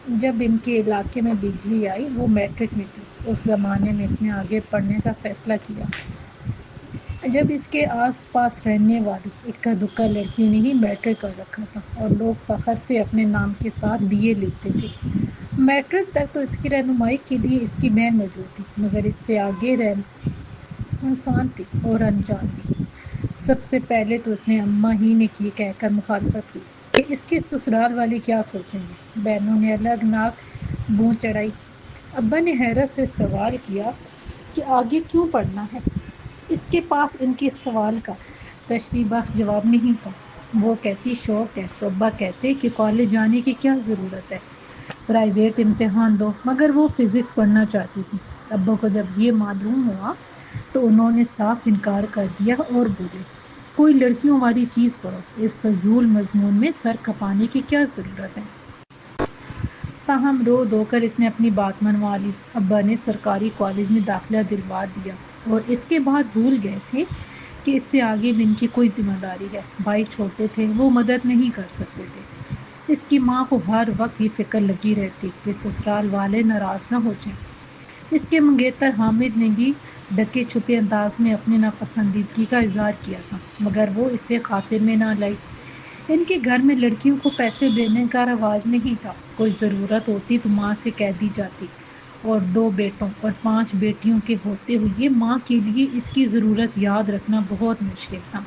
جب ان کے علاقے میں بجلی آئی وہ میٹرک میں تھی۔ اس زمانے میں اس نے آگے پڑھنے کا فیصلہ کیا جب اس کے آس پاس رہنے والی اکا دکا لڑکیوں نے ہی میٹرک کر رکھا تھا اور لوگ فخر سے اپنے نام کے ساتھ BA لکھتے تھے۔ میٹرک تک تو اس کی رہنمائی کے لیے اس کی بہن موجود تھی، مگر اس سے آگے سنسان تھی اور انجان بھی۔ سب سے پہلے تو اس نے اماں ہی نے کی کہہ کر مخالفت کی کہ اس کے سسرال والے کیا سوچیں گے۔ بہنوں نے الگ ناک منہ چڑھائی۔ ابا نے حیرت سے سوال کیا کہ آگے کیوں پڑھنا ہے؟ اس کے پاس ان کے سوال کا تشریح بخش جواب نہیں تھا۔ وہ کہتی شوق ہے تو ابا کہتے کہ کالج جانے کی کیا ضرورت ہے، پرائیویٹ امتحان دو، مگر وہ فزکس پڑھنا چاہتی تھی۔ ابا کو جب یہ معلوم ہوا تو انہوں نے صاف انکار کر دیا اور بولے کوئی لڑکیوں والی چیز پڑھو، اس فضول مضمون میں سر کھپانے کی کیا ضرورت ہے۔ تاہم رو دھو کر اس نے اپنی بات منوا لی۔ ابا نے سرکاری کالج میں داخلہ دلوا دیا اور اس کے بعد بھول گئے تھے کہ اس سے آگے بھی ان کی کوئی ذمہ داری ہے۔ بھائی چھوٹے تھے، وہ مدد نہیں کر سکتے تھے۔ اس کی ماں کو ہر وقت یہ فکر لگی رہتی کہ سسرال والے ناراض نہ ہو جائیں۔ اس کے منگیتر حامد نے بھی ڈکے چھپے انداز میں اپنی ناپسندیدگی کا اظہار کیا تھا، مگر وہ اسے خاطر میں نہ لائی۔ ان کے گھر میں لڑکیوں کو پیسے دینے کا رواج نہیں تھا۔ کوئی ضرورت ہوتی تو ماں سے کہہ دی جاتی، اور 2 بیٹوں اور 5 بیٹیوں کے ہوتے ہوئے ماں کے لیے اس کی ضرورت یاد رکھنا بہت مشکل تھا۔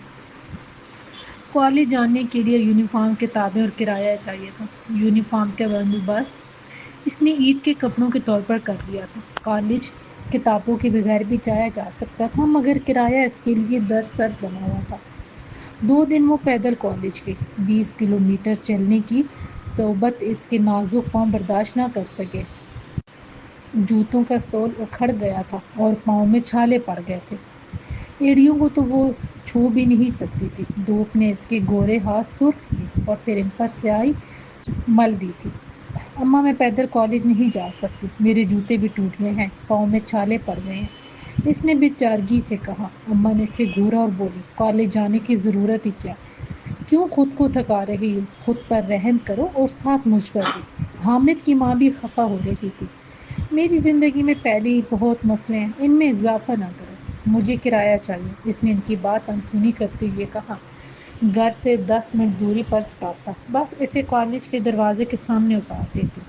کالج جانے کے لیے یونیفارم، کتابیں اور کرایہ چاہیے تھا۔ یونیفارم کا بندوبست اس نے عید کے کپڑوں کے طور پر کر لیا تھا۔ کالج کتابوں کے بغیر بھی جایا جا سکتا تھا، مگر کرایہ اس کے لیے در سر بنا ہوا تھا۔ 2 دن وہ پیدل کالج گئی۔ 20 کلومیٹر چلنے کی صعوبت اس کے نازک پاؤں برداشت نہ کر سکے۔ جوتوں کا سول اکھڑ گیا تھا اور پاؤں میں چھالے پڑ گئے تھے۔ ایڑیوں کو تو وہ چھو بھی نہیں سکتی تھی۔ دھوپ نے اس کے گورے ہاتھ سرخ کیے اور پھر ان پر سیاہی مل دی تھی۔ اماں میں پیدل کالج نہیں جا سکتی، میرے جوتے بھی ٹوٹ گئے ہیں، پاؤں میں چھالے پڑ گئے ہیں، اس نے بے چارگی سے کہا۔ اماں نے اسے گھورا اور بولی کالج جانے کی ضرورت ہی کیا؟ کیوں خود کو تھکا رہی ہو؟ خود پر رحم کرو اور ساتھ مجھ پر بھی۔ حامد کی ماں بھی خفا ہو رہی تھی۔ میری زندگی میں پہلے ہی بہت مسئلے ہیں، ان میں اضافہ نہ کرو، مجھے کرایہ چاہیے، اس نے ان کی بات انسنی کرتے ہوئے کہا۔ گھر سے 10 منٹ دوری پر سٹاپ تھا، بس اسے کالج کے دروازے کے سامنے اتار دیتی۔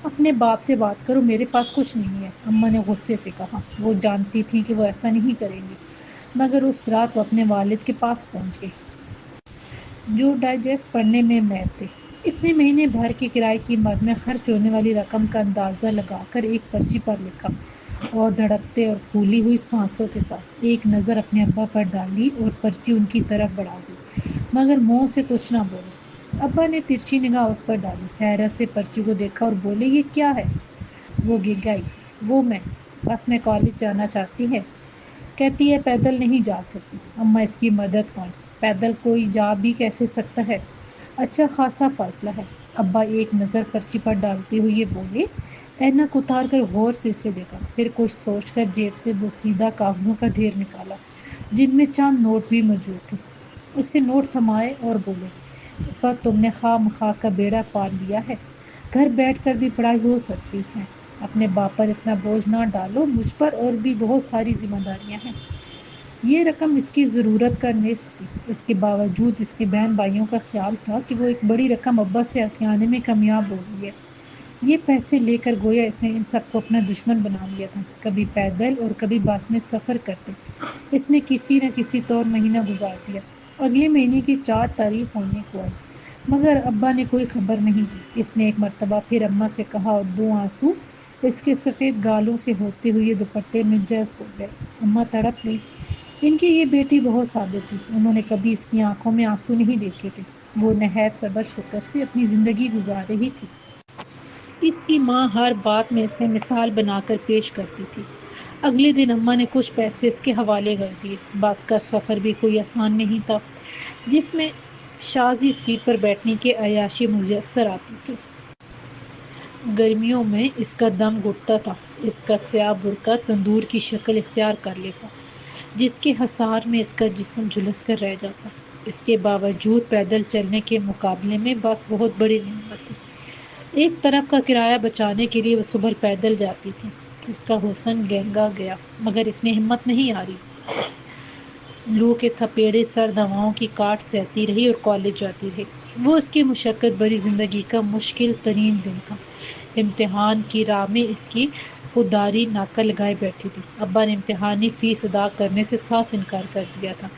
اپنے باپ سے بات کرو، میرے پاس کچھ نہیں ہے، اماں نے غصے سے کہا۔ وہ جانتی تھی کہ وہ ایسا نہیں کریں گی، مگر اس رات وہ اپنے والد کے پاس پہنچ گئی، جو ڈائجسٹ پڑھنے میں ماہر تھے۔ اس نے مہینے بھر کے کرائے کی مد میں خرچ ہونے والی رقم کا اندازہ لگا کر ایک پرچی پر لکھا اور دھڑکتے اور پھولی ہوئی سانسوں کے ساتھ ایک نظر اپنے ابا پر ڈالی اور پرچی ان کی طرف بڑھا دی، مگر منہ سے کچھ نہ بولی۔ ابا نے ترچھی نگاہ اس پر ڈالی، حیرت سے پرچی کو دیکھا اور بولے یہ کیا ہے؟ وہ گگائی۔ وہ بس میں کالج جانا چاہتی ہے، کہتی ہے پیدل نہیں جا سکتی۔ اماں اس کی مدد ہوئیں، پیدل کوئی جا بھی کیسے سکتا ہے؟ اچھا خاصا فاصلہ ہے۔ ابا ایک نظر پرچی پر ڈالتے ہوئے بولے، اینک اتار کر غور سے اسے دیکھا، پھر کچھ سوچ کر جیب سے بوسیدہ کاغذوں کا ڈھیر نکالا جن میں چند نوٹ بھی موجود تھے۔ اس سے نوٹ تھمائے اور بولے اس وقت تم نے خواہ مخواہ کا بیڑا پار لیا ہے، گھر بیٹھ کر بھی پڑھائی ہو سکتی ہے، اپنے باپ پر اتنا بوجھ نہ ڈالو، مجھ پر اور بھی بہت ساری ذمہ داریاں ہیں۔ یہ رقم اس کی ضرورت کا نصف تھی۔ اس کے باوجود اس کے بہن بھائیوں کا خیال تھا کہ وہ ایک بڑی رقم ابا سے ہتھیانے میں کامیاب ہو گئی ہے۔ یہ پیسے لے کر گویا اس نے ان سب کو اپنا دشمن بنا لیا تھا۔ کبھی پیدل اور کبھی بس میں سفر کرتے اس نے کسی نہ کسی طور مہینہ گزار دیا۔ اگلے مہینے کی 4 تاریخ ہونے کو آئی، مگر ابا نے کوئی خبر نہیں دی۔ اس نے ایک مرتبہ پھر اماں سے کہا اور 2 آنسو اس کے سفید گالوں سے ہوتے ہوئے دوپٹے میں جذب ہو گئے۔ اماں تڑپ گئی۔ ان کی یہ بیٹی بہت سادہ تھی، انہوں نے کبھی اس کی آنکھوں میں آنسو نہیں دیکھے تھے۔ وہ نہایت صبر شکر سے اپنی زندگی گزار رہی تھی۔ اس کی ماں ہر بات میں اسے مثال بنا کر پیش کرتی تھی۔ اگلے دن اماں نے کچھ پیسے اس کے حوالے کر دیے۔ بس کا سفر بھی کوئی آسان نہیں تھا، جس میں شازی سیٹ پر بیٹھنے کی عیاشی میسر آتی تھی۔ گرمیوں میں اس کا دم گھٹتا تھا، اس کا سیاہ برقع تندور کی شکل اختیار کر لیتا، جس کے حصار میں اس کا جسم جھلس کر رہ جاتا۔ اس کے باوجود پیدل چلنے کے مقابلے میں بس بہت بڑی نعمت تھی۔ ایک طرف کا کرایہ بچانے کے لیے وہ صبح پیدل جاتی تھی۔ اس کا حسن گہنگا گیا، مگر اس میں ہمت نہیں آ رہی۔ لو کے تھپیڑے، سرد ہواؤں کی کاٹ سہتی رہی اور کالج جاتی رہی۔ وہ اس کی مشقت بھری زندگی کا مشکل ترین دن تھا۔ امتحان کی راہ میں اس کی خودداری ناکہ لگائے بیٹھی تھی۔ ابا نے امتحانی فیس ادا کرنے سے صاف انکار کر دیا تھا۔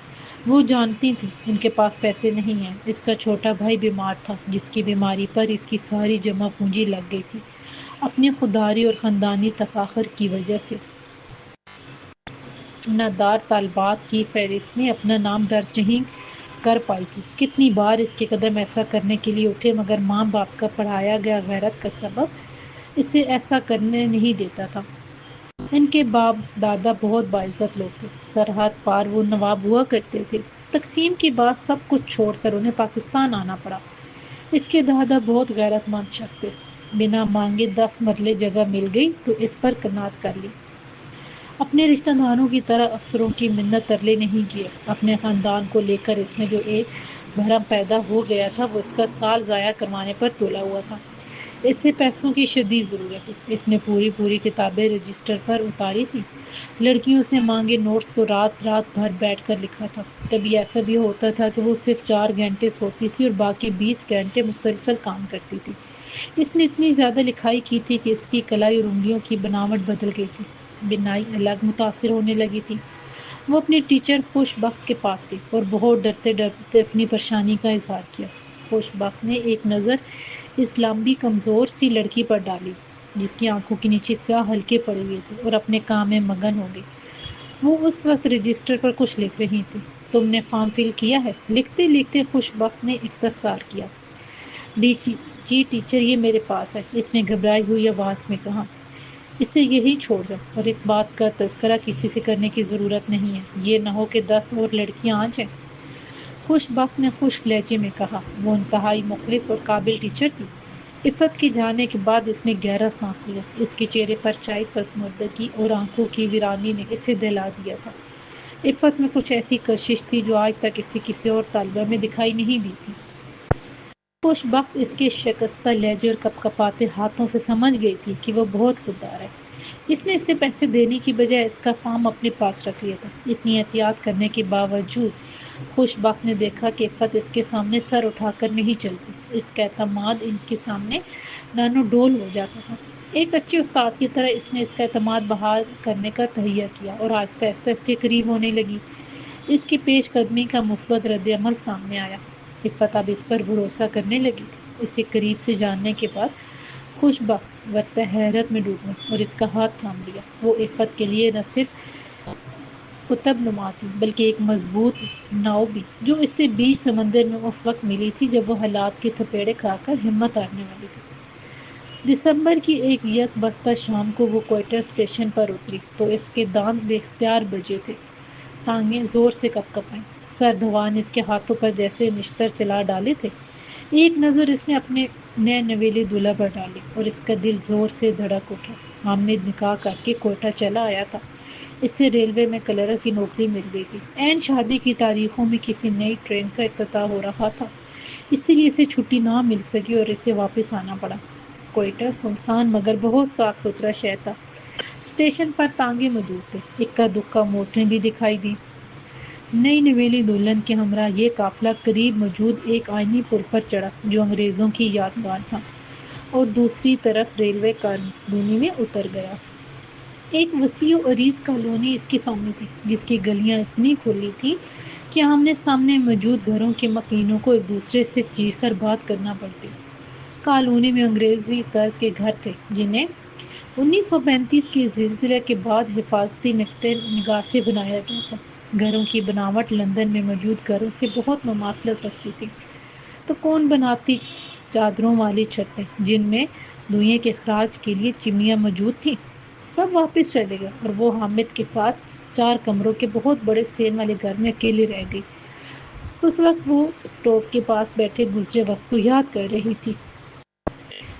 وہ جانتی تھی ان کے پاس پیسے نہیں ہیں۔ اس کا چھوٹا بھائی بیمار تھا، جس کی بیماری پر اس کی ساری جمع پونجی لگ گئی تھی، اپنی خودداری اور خاندانی تفاخر کی وجہ سے۔ نادار طالبات کی فہرست میں اپنا نام درج نہیں کر پائی تھی۔ کتنی بار اس کے قدم ایسا کرنے کے لیے اٹھے، مگر ماں باپ کا پڑھایا گیا غیرت کا سبب اسے ایسا کرنے نہیں دیتا تھا۔ ان کے باپ دادا بہت باعزت لوگ تھے۔ سرحد پار وہ نواب ہوا کرتے تھے۔ تقسیم کے بعد سب کچھ چھوڑ کر انہیں پاکستان آنا پڑا۔ اس کے دادا بہت غیرت مند شخص تھے۔ بنا مانگے 10 مرلے جگہ مل گئی تو اس پر کناعت کر لی۔ اپنے رشتہ داروں کی طرح افسروں کی منت ترلے نہیں کیے۔ اپنے خاندان کو لے کر اس میں جو ایک بھرم پیدا ہو گیا تھا، وہ اس کا سال ضائع کروانے پر تولا ہوا تھا۔ اسے پیسوں کی شدید ضرورت تھی۔ اس نے پوری کتابیں رجسٹر پر اتاری تھی۔ لڑکیوں سے مانگے نوٹس کو رات بھر بیٹھ کر لکھا تھا۔ کبھی ایسا بھی ہوتا تھا کہ وہ صرف 4 گھنٹے سوتی تھی اور باقی 20 گھنٹے مسلسل کام کرتی تھی۔ اس نے اتنی زیادہ لکھائی کی تھی کہ اس کی کلائی اور انگلیوں کی بناوٹ بدل گئی تھی۔ بنائی الگ متاثر ہونے لگی تھی۔ وہ اپنی ٹیچر خوش بخت کے پاس گئی اور بہت ڈرتے اپنی پریشانی کا اظہار کیا۔ خوش بخت نے ایک نظر اس لمبی کمزور سی لڑکی پر ڈالی، جس کی آنکھوں کے نیچے سیاہ حلقے پڑے ہوئے تھے، اور اپنے کام میں مگن ہو گئی۔ وہ اس وقت رجسٹر پر کچھ لکھ رہی تھی۔ تم نے فارم فل کیا ہے؟ لکھتے لکھتے خوش بخت نے اختصار کیا۔ جی ٹیچر، یہ میرے پاس ہے، اس نے گھبرائی ہوئی آواز میں کہا۔ اسے یہی چھوڑ دو، اور اس بات کا تذکرہ کسی سے کرنے کی ضرورت نہیں ہے۔ یہ نہ ہو کہ 10 اور لڑکیاں آ جائیں۔ خوش بخت نے خشک لہجے میں کہا۔ وہ انتہائی مخلص اور قابل ٹیچر تھی۔ عفت کے جانے کے بعد اس نے گہرا سانس لیا۔ اس کے چہرے پر چھائی پسماندگی اور آنکھوں کی ویرانی نے اسے دہلا دیا تھا۔ عفت میں کچھ ایسی کشش تھی جو آج تک اسے کسی اور طالبہ میں دکھائی نہیں دی تھی۔ خوش بخت اس کے شکستہ لہجے اور کپکپاتے ہاتھوں سے سمجھ گئی تھی کہ وہ بہت خوددار ہے۔ اس نے اسے پیسے دینے کی بجائے اس کا فارم اپنے پاس رکھ لیا تھا۔ اتنی احتیاط کرنے کے باوجود خوش بخت نے دیکھا کہ عفت اس کے سامنے سر اٹھا کر نہیں چلتی۔ اس کا اعتماد ان کے سامنے ڈانو ڈول ہو جاتا تھا۔ ایک اچھے استاد کی طرح اس نے اس کا اعتماد بحال کرنے کا تہیہ کیا، اور آہستہ آہستہ اس کے قریب ہونے لگی۔ اس کی پیش قدمی کا مثبت رد عمل سامنے آیا۔ عفت اب اس پر بھروسہ کرنے لگی تھی۔ اسے قریب سے جاننے کے بعد خوش بخت وقت حیرت میں ڈوب گئی اور اس کا ہاتھ تھام لیا۔ وہ عفت کے لیے نہ صرف قطب نما تھی، بلکہ ایک مضبوط ناؤ بھی، جو اس سے بیچ سمندر میں اس وقت ملی تھی جب وہ حالات کے تھپیڑے کھا کر ہمت ہارنے والی تھی۔ دسمبر کی ایک یکبستہ شام کو وہ کوئٹہ اسٹیشن پر اتری تو اس کے دانت بے اختیار بجے تھے۔ ٹانگیں زور سے کپکپائیں۔ سرد ہوا نے اس کے ہاتھوں پر جیسے نشتر چلا ڈالے تھے۔ ایک نظر اس نے اپنے نئے نویلے دولہا پر ڈالی اور اس کا دل زور سے دھڑک اٹھا۔ حامد نکاح کر کے کوئٹہ چلا آیا تھا۔ اس سے ریلوے میں کلرک کی نوکری مل گئی تھی۔ عین شادی کی تاریخوں میں کسی نئی ٹرین کا افتتاح ہو رہا تھا، اسی لیے اسے چھٹی نہ مل سکی اور اسے واپس آنا پڑا۔ کوئٹہ سنسان مگر بہت صاف ستھرا شہر تھا۔ اسٹیشن پر تانگے موجود تھے، اکا دکا موٹریں بھی دکھائی دیں۔ نئی نویلی دلہن کے ہمراہ یہ قافلہ قریب موجود ایک آئینی پل پر چڑھا جو انگریزوں کی یادگار تھا، اور دوسری طرف ریلوے کالونی میں اتر گیا۔ ایک وسیع و عریض کالونی اس کے سامنے تھی، جس کی گلیاں اتنی کھلی تھیں کہ آمنے سامنے موجود گھروں کے مکینوں کو ایک دوسرے سے چیر کر بات کرنا پڑتی۔ کالونی میں انگریزی طرز کے گھر تھے، جنہیں 1935 کے زلزلے کے بعد حفاظتی نقطہ نگاہ سے بنایا گیا تھا۔ گھروں کی بناوٹ لندن میں موجود گھروں سے بہت مماثلت رکھتی تھی۔ تو کون بناتی چادروں والی چھتیں، جن میں دھوئیں کے اخراج کے لیے چمنیاں موجود تھیں۔ سب واپس چلے گئے اور وہ حامد کے ساتھ 4 کمروں کے بہت بڑے سین والے گھر میں اکیلی رہ گئی۔ اس وقت وہ اسٹوو کے پاس بیٹھے گزرے وقت کو یاد کر رہی تھی۔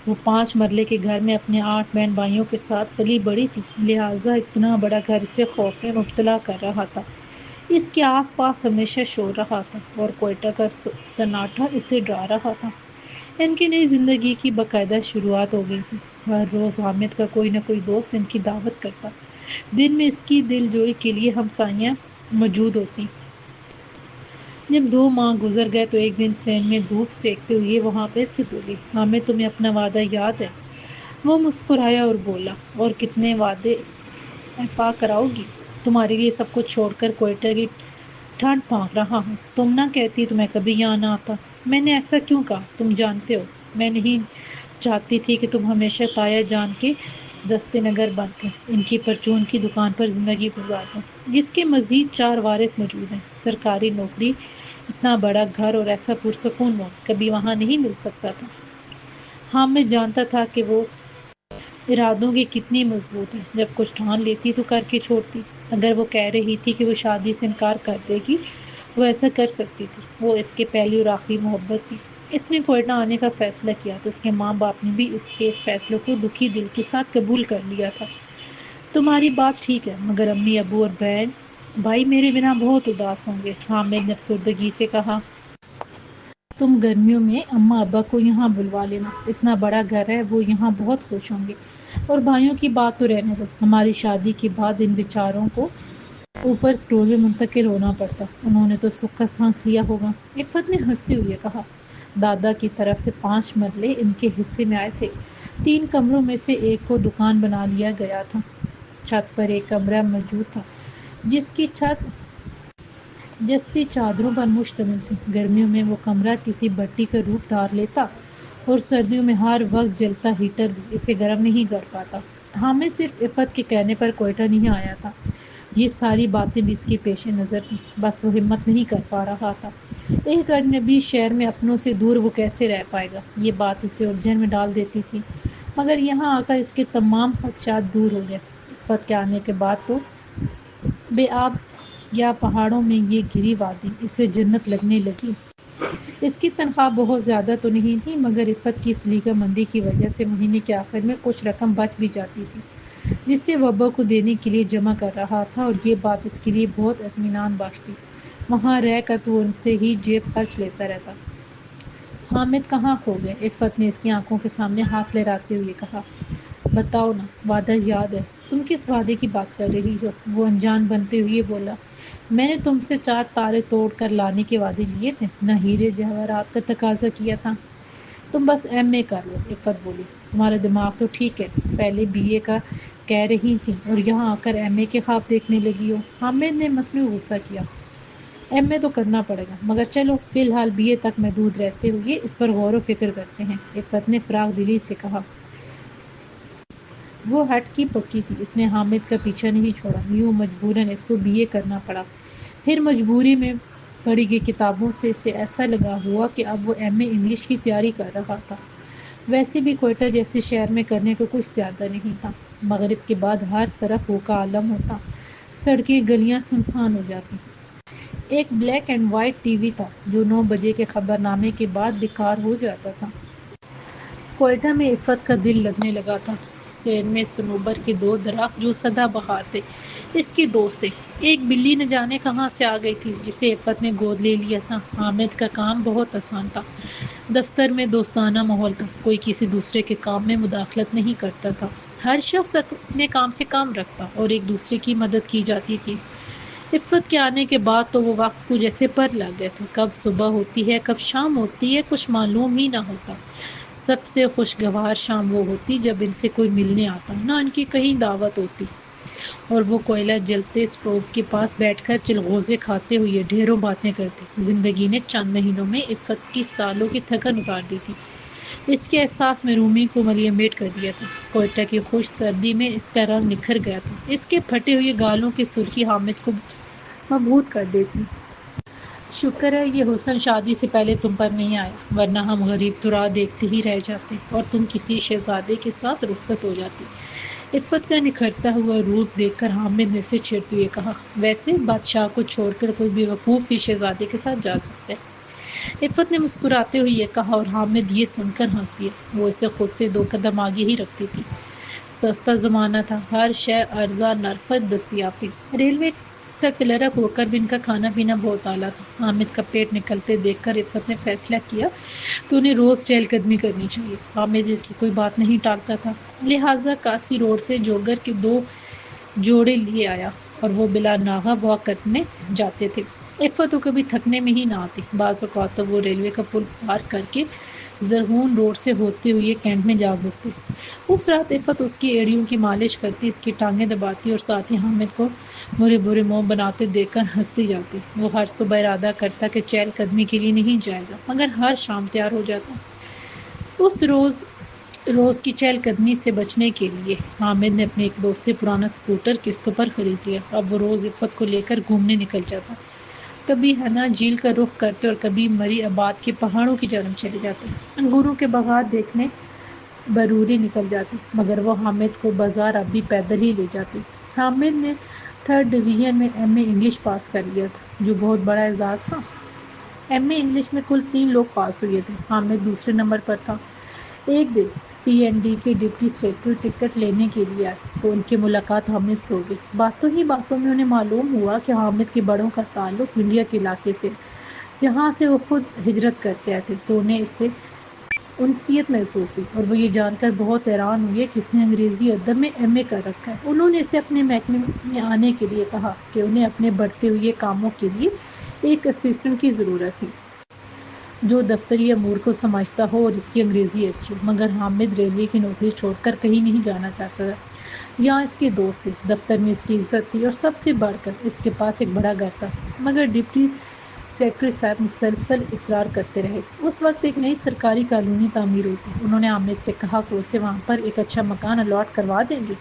وہ 5 مرلے کے گھر میں اپنے 8 بہن بھائیوں کے ساتھ پلی بڑھی تھی، لہٰذا اتنا بڑا گھر اسے خوف میں مبتلا کر رہا تھا۔ اس کے آس پاس ہمیشہ شور رہا تھا اور کوئٹہ کا سناٹا اسے ڈرا رہا تھا۔ ان کی نئی زندگی کی باقاعدہ شروعات ہو گئی تھی۔ ہر روز حامد کا کوئی نہ کوئی دوست ان کی دعوت کرتا۔ دن میں اس کی دل جوئی کے لیے ہمسائیاں موجود ہوتی۔ جب 2 ماہ گزر گئے تو ایک دن سین میں دھوپ سیکتے ہوئے وہ حامد سے بولی، حامد تمہیں اپنا وعدہ یاد ہے؟ وہ مسکرایا اور بولا، اور کتنے وعدے پا کراؤ گی؟ تمہارے لیے سب کچھ چھوڑ کر کوئٹہ کی ٹھنڈ پھانک رہا ہوں۔ تم نہ کہتی تو میں کبھی یہاں نہ آتا۔ میں نے ایسا کیوں کہا؟ تم جانتے ہو میں نہیں چاہتی تھی کہ تم ہمیشہ تایا جان کے دستے نگر بن کر ان کی پرچون کی دکان پر زندگی گزار دو، جس کے مزید 4 وارث موجود ہیں۔ سرکاری نوکری، اتنا بڑا گھر اور ایسا پرسکون موت کبھی وہاں نہیں مل سکتا تھا۔ حامد جانتا تھا کہ وہ ارادوں کی کتنی مضبوط ہے، جب کچھ ٹھان لیتی تو کر کے چھوڑتی۔ اگر وہ کہہ رہی تھی کہ وہ شادی سے انکار کر دے گی، وہ ایسا کر سکتی تھی۔ وہ اس کے پہلی اور آخری محبت تھی۔ اس نے کوئٹہ آنے کا فیصلہ کیا تو اس کے ماں باپ نے بھی اس کے اس فیصلے کو دکھی دل کے ساتھ قبول کر لیا تھا۔ تمہاری بات ٹھیک ہے، مگر امی ابو اور بہن بھائی میرے بنا بہت اداس ہوں گے، حامد نے افسردگی سے کہا۔ تم گرمیوں میں اماں ابا کو یہاں بلوا لینا، اتنا بڑا گھر ہے، وہ یہاں بہت خوش ہوں گے۔ اور بھائیوں کی بات تو رہنے دو، ہماری شادی کے بعد ان بیچاروں کو اوپر اسٹور میں منتقل ہونا پڑتا، انہوں نے تو سکھ کا سانس لیا ہوگا۔ عفت نے ہنستے ہوئے کہا، دادا کی طرف سے 5 مرلے ان کے حصے میں آئے تھے۔ 3 کمروں میں سے ایک کو دکان بنا لیا گیا تھا۔ چھت پر ایک کمرہ موجود تھا جس کی چھت جستی چادروں پر مشتمل تھی۔ گرمیوں میں وہ کمرہ کسی بٹی کا روپ دھار لیتا اور سردیوں میں ہر وقت جلتا ہیٹر بھی اسے گرم نہیں کر پاتا۔ حامد صرف عفت کے کہنے پر کوئٹہ نہیں آیا تھا، یہ ساری باتیں بھی اس کے پیش نظر تھیں، بس وہ ہمت نہیں کر پا رہا تھا۔ ایک اجنبی شہر میں اپنوں سے دور وہ کیسے رہ پائے گا، یہ بات اسے الجھن میں ڈال دیتی تھی۔ مگر یہاں آ کر اس کے تمام خدشات دور ہو گئے۔ عفت کے آنے کے بعد تو بے آب یا پہاڑوں میں یہ گھری وادی اسے جنت لگنے لگی۔ اس کی تنخواہ بہت زیادہ تو نہیں تھی، مگر عفت کی سلیقہ مندی کی وجہ سے مہینے کے آخر میں کچھ رقم بچ بھی جاتی تھی، جسے وہ ابا کو دینے کے لیے جمع کر رہا تھا، اور یہ بات اس کے لیے بہت اطمینان بخش تھی۔ وہاں رہ کر تو وہ ان سے ہی جیب خرچ لیتا رہتا۔ حامد کہاں کھو گئے؟ عفت نے اس کی آنکھوں کے سامنے ہاتھ لہراتے ہوئے کہا، بتاؤ نا، وعدہ یاد ہے؟ تم کس وعدے کی بات کر رہی ہو؟ وہ انجان بنتے ہوئے بولا، میں نے تم سے 4 تارے توڑ کر لانے کے وعدے لیے تھے، نہ ہیرے جواہرات کا تقاضا کیا تھا۔ تم بس ایم اے کر لو۔ عفت بولی، تمہارا دماغ تو ٹھیک ہے، پہلے بی اے کا کہہ رہی تھی اور یہاں آ کر ایم اے کے خواب دیکھنے لگی ہو۔ حامد نے مصنوعی غصہ کیا، ایم اے تو کرنا پڑے گا، مگر چلو فی الحال بی اے تک محدود رہتے ہوئے اس پر غور و فکر کرتے ہیں۔ عفت نے فراغ دلی سے کہا۔ وہ ہٹ کی پکی تھی، اس نے حامد کا پیچھا نہیں چھوڑا، یوں مجبوراً اس کو بی اے کرنا پڑا۔ پھر مجبوری میں پڑھی گئی کتابوں سے اسے ایسا لگا ہوا کہ اب وہ ایم اے انگلش کی تیاری کر رہا تھا۔ ویسے بھی کوئٹہ جیسے شہر میں کرنے کو کچھ زیادہ نہیں تھا۔ مغرب کے بعد ہر طرف ہو کا عالم ہوتا، سڑکیں گلیاں سنسان ہو جاتی۔ ایک black and white T V تھا جو 9 بجے کے خبر نامے کے بعد بیکار ہو جاتا تھا۔ کوئٹہ میں عفت کا دل لگنے لگا تھا۔ سین میں صنوبر کے 2 درخت جو سدا بہار تھے، اس کے دوست تھے۔ ایک بلی نہ جانے کہاں سے آ گئی تھی جسے عفت نے گود لے لیا تھا۔ حامد کا کام بہت آسان تھا، دفتر میں دوستانہ ماحول تھا، کوئی کسی دوسرے کے کام میں مداخلت نہیں کرتا تھا، ہر شخص اپنے کام سے کام رکھتا اور ایک دوسرے کی مدد کی جاتی تھی۔ عفت کے آنے کے بعد تو وہ وقت کو جیسے پر لگ گئے تھے، کب صبح ہوتی ہے کب شام ہوتی ہے کچھ معلوم ہی نہ ہوتا۔ سب سے خوشگوار شام وہ ہوتی جب ان سے کوئی ملنے آتا، نہ ان کی کہیں دعوت ہوتی، اور وہ کوئلہ جلتے اسٹوو کے پاس بیٹھ کر چلغوزے کھاتے ہوئے ڈھیروں باتیں کرتے۔ زندگی نے چند مہینوں میں عفت کی سالوں کی تھکن اتار دی تھی، اس کے احساس میں رومی کو ملیمیٹ کر دیا تھا۔ کوئٹہ کی خشک سردی میں اس کا رنگ نکھر گیا تھا، اس کے پھٹے ہوئے گالوں کی سرخی حامد کو مبہوت کر دیتی۔ شکر ہے یہ حسن شادی سے پہلے تم پر نہیں آیا، ورنہ ہم غریب تو راہ دیکھتے ہی رہ جاتے اور تم کسی شہزادے کے ساتھ رخصت ہو جاتی۔ عفت کا نکھرتا ہوا روپ دیکھ کر حامد نے اسے چھیڑتے ہوئے کہا، ویسے بادشاہ کو چھوڑ کر کوئی بیوقوف ہی شہزادے کے ساتھ جا سکتا ہے۔ عفت نے مسکراتے ہوئے یہ کہا اور حامد یہ سن کر ہنس دیا، وہ اسے خود سے 2 قدم آگے ہی رکھتی تھی۔ سستا زمانہ تھا، ہر شے ارزاں نرخ پر دستیاب تھی۔ ریلوے تھا کہ لرک ہو کر بھی ان کا کھانا پینا بہت اعلیٰ تھا۔ حامد کا پیٹ نکلتے دیکھ کر عفت نے فیصلہ کیا تو انہیں روز چہل قدمی کرنی چاہیے۔ حامد اس کی کوئی بات نہیں ٹالتا تھا، لہٰذا کاسی روڈ سے جوگر کے 2 جوڑے لیے آیا اور وہ بلا ناغہ واک کرنے جاتے تھے۔ عفت تو کبھی تھکنے میں ہی نہ آتی۔ بعض اوقات تو وہ ریلوے کا پل پار کر کے زرغون روڈ سے ہوتے ہوئے کینٹ میں جا گھستے۔ اس رات عفت اس کی ایڑیوں کی مالش کرتی، اس کی ٹانگیں دباتی اور ساتھ ہی حامد کو برے برے منہ بناتے دیکھ کر ہنستی جاتی۔ وہ ہر صبح ارادہ کرتا کہ چہل قدمی کے لیے نہیں جائے گا، مگر ہر شام تیار ہو جاتا۔ اس روز کی چہل قدمی سے بچنے کے لیے حامد نے اپنے ایک دوست سے پرانا اسکوٹر قسطوں پر خرید لیا۔ اب وہ روز عفت کو لے کر گھومنے نکل جاتا، کبھی ہنا جھیل کا رخ کرتے اور کبھی مری آباد کے پہاڑوں کی جانب چلے جاتے، انگوروں کے باغات دیکھنے بروری نکل جاتی، مگر وہ حامد کو بازار اب بھی پیدل ہی لے جاتی۔ حامد نے 3rd ڈویژن میں ایم اے انگلش پاس کر لیا تھا، جو بہت بڑا اعزاز تھا۔ ایم اے انگلش میں کل 3 لوگ پاس ہوئے تھے، حامد دوسرے نمبر پر تھا۔ ایک دن پی این ڈی کے ڈپٹی سیکرٹری ٹکٹ لینے کے لیے آئے تو ان کی ملاقات حامد سے ہو گئی۔ باتوں ہی باتوں میں انہیں معلوم ہوا کہ حامد کے بڑوں کا تعلق انڈیا کے علاقے سے، جہاں سے وہ خود ہجرت کر کے آئے تھے، تو انہیں اس سے انسیت محسوس ہوئی اور وہ یہ جان کر بہت حیران ہوئے کہ اس نے انگریزی ادب میں ایم اے کر رکھا ہے۔ انہوں نے اسے اپنے محکمے میں آنے کے لیے کہا کہ انہیں اپنے بڑھتے ہوئے کاموں کے لیے ایک اسسٹنٹ کی ضرورت تھی جو دفتری امور کو سمجھتا ہو اور اس کی انگریزی اچھی ہو، مگر حامد ریلوے کی نوکری چھوڑ کر کہیں نہیں جانا چاہتا تھا۔ یہاں اس کے دوست تھے، دفتر میں اس کی عزت تھی اور سب سے بڑھ کر اس کے پاس ایک بڑا گھر تھا، مگر ڈپٹی سیکرٹری صاحب مسلسل اصرار کرتے رہے۔ اس وقت ایک نئی سرکاری کالونی تعمیر ہوئی تھی۔ انہوں نے حامد سے کہا کہ اسے وہاں پر ایک اچھا مکان الاٹ کروا دیں گے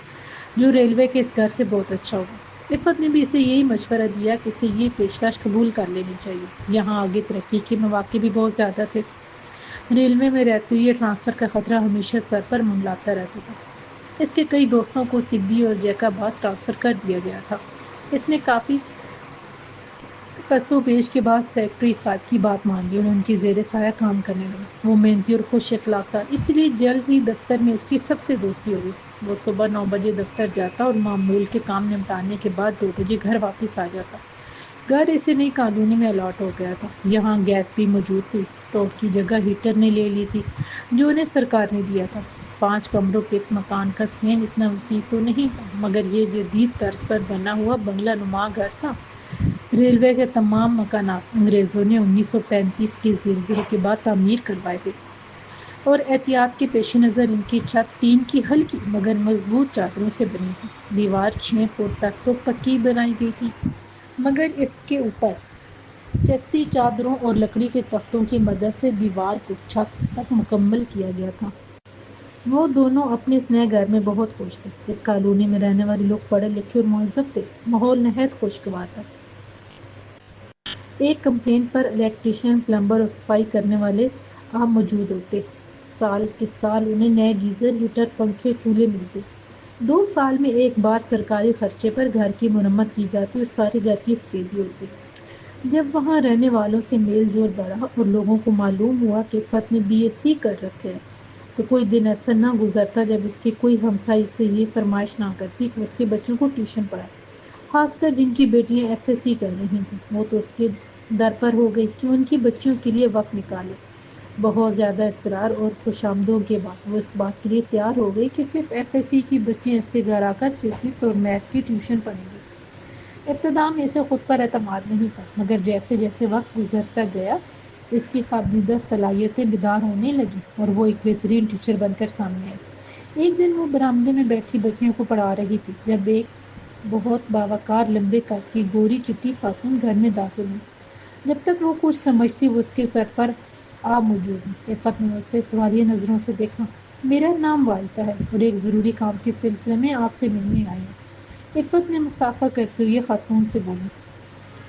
جو ریلوے کے اس گھر سے بہت اچھا ہوگا۔ عفت نے بھی اسے یہی مشورہ دیا کہ اسے یہ پیشکش قبول کر لینی چاہیے۔ یہاں آگے ترقی کے مواقع بھی بہت زیادہ تھے۔ ریلوے میں رہتے ہوئے ٹرانسفر کا خطرہ ہمیشہ سر پر منڈلاتا رہتا تھا۔ اس کے کئی دوستوں کو سبی اور جیکاباد ٹرانسفر کر دیا گیا تھا۔ اس نے کافی پس و پیش کے بعد سیکرٹری صاحب کی بات مان لی اور ان کی زیر سایہ کام کرنے لگا۔ وہ محنتی اور خوش اخلاق تھا، اس لیے جلد ہی دفتر میں اس کی سب سے دوستی ہو گئی۔ وہ صبح 9 بجے دفتر جاتا اور معمول کے کام نمٹانے کے بعد 2 بجے گھر واپس آ جاتا۔ گھر اسے نئی کالونی میں الاٹ ہو گیا تھا۔ یہاں گیس بھی موجود تھی، اسٹوو کی جگہ ہیٹر نے لے لی تھی جو انہیں سرکار نے دیا تھا۔ 5 کمروں کے اس مکان کا صحن اتنا وسیع تو نہیں تھا، مگر یہ جدید طرز پر بنا ہوا بنگلہ نما گھر تھا۔ ریلوے کے تمام مکانات انگریزوں نے 1935 کے زلزلے کے بعد تعمیر کروائے تھے اور احتیاط کے پیش نظر ان کی چھت ٹین کی ہلکی مگر مضبوط چادروں سے بنی تھی۔ دیوار 6 فٹ تک تو پکی بنائی گئی تھی، مگر اس کے اوپر چستی چادروں اور لکڑی کے تختوں کی مدد سے دیوار کو چھت تک مکمل کیا گیا تھا۔ وہ دونوں اپنے اس نئے گھر میں بہت خوش تھے۔ اس کالونی میں رہنے والے لوگ پڑھے لکھے اور مہذب تھے۔ ماحول نہایت خوشگوار تھا۔ ایک کمپلینٹ پر الیکٹریشین، پلمبر اور صفائی کرنے والے عام موجود ہوتے۔ سال کے سال انہیں نئے گیزر، ہیٹر، پنکھے، چولہے ملتے۔ 2 سال میں ایک بار سرکاری خرچے پر گھر کی مرمت کی جاتی اور سارے گھر کی سفیدی ہوتی۔ جب وہاں رہنے والوں سے میل جول بڑھا اور لوگوں کو معلوم ہوا کہ عفت نے BSc کر رکھا ہے، تو کوئی دن ایسا نہ گزرتا جب اس کی کوئی ہمسائی سے یہ فرمائش نہ کرتی کہ اس کے بچوں کو ٹیوشن پڑھائے، خاص کر جن کی بیٹیاں FSc کر رہی تھیں۔ وہ تو اس کے در پر ہو گئی کہ ان کی بچیوں کے لیے وقت نکالے۔ بہت زیادہ اصرار اور خوشامدوں کے بعد وہ اس بات کے لیے تیار ہو گئی کہ صرف FSc کی بچیاں اس کے گھر آ کر فزکس اور میتھ کی ٹیوشن پڑھیں گی۔ ابتدا میں اسے خود پر اعتماد نہیں تھا، مگر جیسے جیسے وقت گزرتا گیا اس کی خوابیدہ صلاحیتیں بیدار ہونے لگیں اور وہ ایک بہترین ٹیچر بن کر سامنے آئی۔ ایک دن وہ برآمدے میں بیٹھی بچیوں کو پڑھا رہی تھی جب ایک بہت باوقار لمبے قد کی گوری چٹی خاتون گھر میں داخل ہوئی۔ جب تک وہ کچھ سمجھتی وہ اس کے سر پر آ موجود ہوئی۔ عفت نے اسے سوالیہ نظروں سے دیکھا۔ میرا نام والدہ ہے اور ایک ضروری کام کے سلسلے میں آپ سے ملنے آئی ہوں۔ عفت نے مصافحہ کرتے ہوئے خاتون سے بولی۔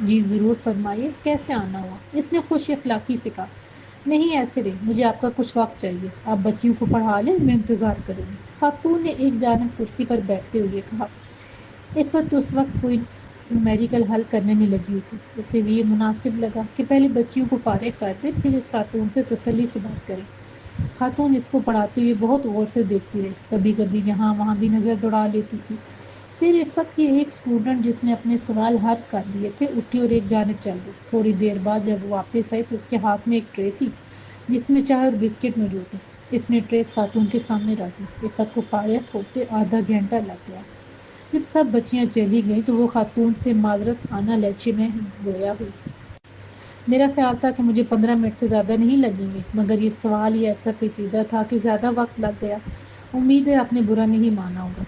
جی ضرور، فرمائیے کیسے آنا ہوا؟ اس نے خوش اخلاقی سے کہا۔ نہیں ایسے نہیں، مجھے آپ کا کچھ وقت چاہیے۔ آپ بچیوں کو پڑھا لیں، میں انتظار کروں گی، خاتون نے ایک جانب کرسی پر بیٹھتے ہوئے کہا۔ عفت اس وقت کوئی نومیریکل حل کرنے میں لگی ہوئی تھی۔ اسے بھی یہ مناسب لگا کہ پہلے بچیوں کو فارغ کر دے، پھر اس خاتون سے تسلی سے بات کرے۔ خاتون اس کو پڑھاتے ہوئے بہت غور سے دیکھتی رہی، کبھی کبھی یہاں وہاں بھی نظر دوڑا لیتی تھی۔ پھر عفت کی ایک اسٹوڈنٹ جس نے اپنے سوال حل کر لیے تھے اٹھی اور ایک جانب چل گئی. تھوڑی دیر بعد جب وہ واپس آئی تو اس کے ہاتھ میں ایک ٹرے تھی جس میں چائے اور بسکٹ موجود تھے. اس نے ٹرے خاتون کے سامنے رکھ دی. عفت کو فارغ ہوتے آدھا گھنٹہ لگ گیا. جب سب بچیاں چلی گئیں تو وہ خاتون سے معذرت خانہ لہجے میں رویا ہوئی. میرا خیال تھا کہ مجھے 15 منٹ سے زیادہ نہیں لگیں گے مگر یہ سوال ہی ایسا پیچیدہ تھا کہ زیادہ وقت لگ گیا. امید ہے آپ نے برا نہیں مانا ہوگا.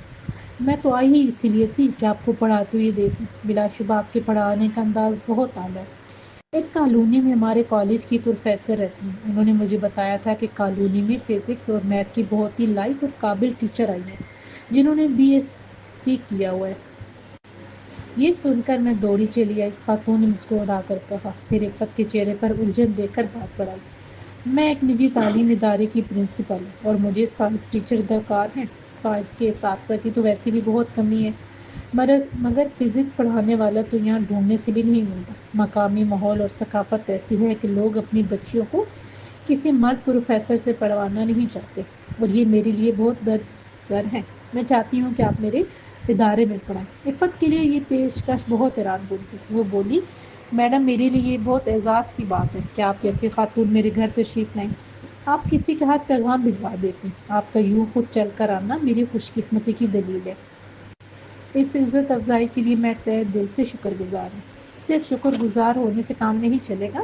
میں تو آئی ہی اسی لیے تھی کہ آپ کو پڑھاتے ہوئے دیکھوں. بلا شبہ آپ کے پڑھانے کا انداز بہت اعلیٰ ہے. اس کالونی میں ہمارے کالج کی پروفیسر رہتی ہیں. انہوں نے مجھے بتایا تھا کہ کالونی میں فزکس اور میتھ کی بہت ہی لائق اور قابل ٹیچر آئی ہیں جنہوں نے BSc کیا ہوا ہے. یہ سن کر میں دوڑی چلی آئی. خاتون نے مسکرا کر کہا. پھر عفت کے چہرے پر الجھن دیکھ کر بات بڑھائی. میں ایک نجی تعلیم ادارے کی پرنسپل ہوں اور مجھے سائنس ٹیچر درکار ہیں. سائنس کے اساتذہ کی تو ویسے بھی بہت کمی ہے مگر فزکس پڑھانے والا تو یہاں ڈھونڈنے سے بھی نہیں ملتا. مقامی ماحول اور ثقافت ایسی ہے کہ لوگ اپنی بچیوں کو کسی مرد پروفیسر سے پڑھوانا نہیں چاہتے اور یہ میرے لیے بہت درد سر ہے. میں چاہتی ہوں کہ آپ میرے ادارے میں پڑھائیں. عفت کے لیے یہ پیشکش بہت حیران کن تھی. وہ بولی میڈم میرے لیے یہ بہت اعزاز کی بات ہے کہ آپ جیسی خاتون میرے گھر تشریف لائیں. آپ کسی کے ہاتھ پیغام بھجوا دیتی. آپ کا یوں خود چل کر آنا میری خوش قسمتی کی دلیل ہے. اس عزت افزائی کے لیے میں تہہ دل سے شکر گزار ہوں. صرف شکر گزار ہونے سے کام نہیں چلے گا.